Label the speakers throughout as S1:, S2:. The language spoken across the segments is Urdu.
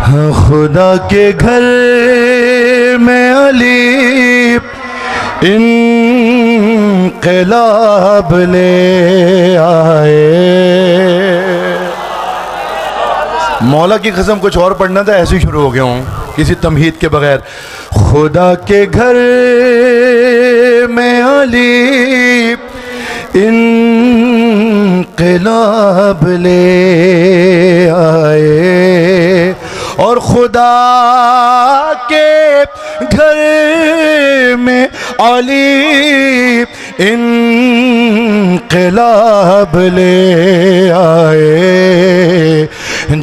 S1: خدا کے گھر میں علی انقلاب لے آئے. مولا کی قسم کچھ اور پڑھنا تھا، ایسے ہی شروع ہو گیا ہوں کسی تمہید کے بغیر. خدا کے گھر میں علی انقلاب لے آئے، اور خدا کے گھر میں علی انقلاب لے آئے.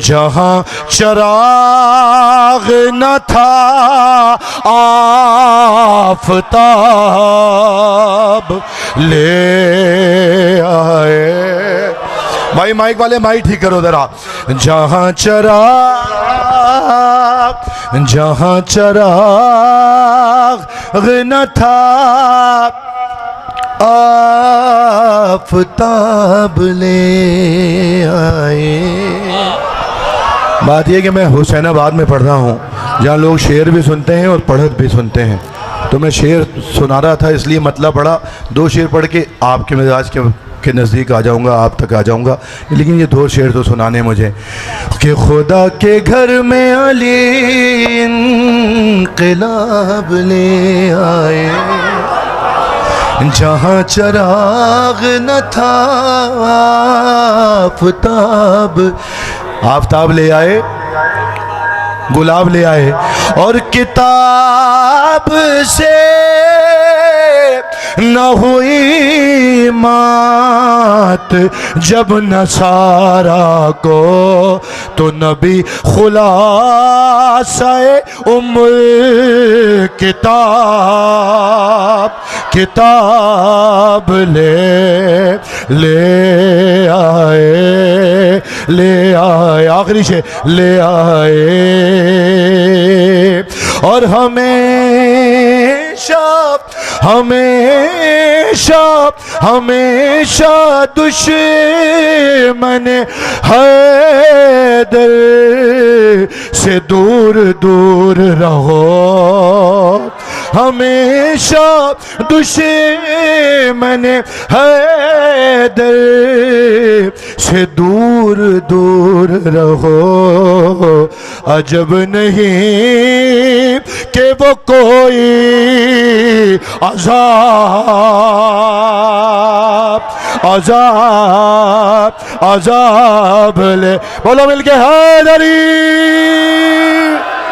S1: جہاں چراغ نہ تھا آفتاب لے آئے. بھائی مائک والے مائک ٹھیک کرو ذرا. جہاں چراغ نہ تھا آفتاب لے آئے. بات یہ کہ میں حسین آباد میں پڑھ رہا ہوں جہاں لوگ شعر بھی سنتے ہیں اور پڑھت بھی سنتے ہیں، تو میں شعر سنا رہا تھا اس لیے مطلب پڑھا. 2 شعر پڑھ کے آپ کے مزاج کے نزدیک آ جاؤں گا، آپ تک آ جاؤں گا، لیکن یہ 2 شعر تو سنانے مجھے. کہ خدا کے گھر میں علی انقلاب لے آئے، جہاں چراغ نہ تھا آفتاب لے آئے، گلاب لے آئے. اور کتاب سے نہ ہوئی مات جب نصارا کو، تو نبی خلاصہ کتاب لے آئے. آخری شے لے آئے. اور ہمیشہ دشمن حیدر سے دور رہو. ہمیشہ دشمن حیدر سے دور رہو. عجب نہیں کہ وہ کوئی عذاب لے. بولو مل کے حیدری.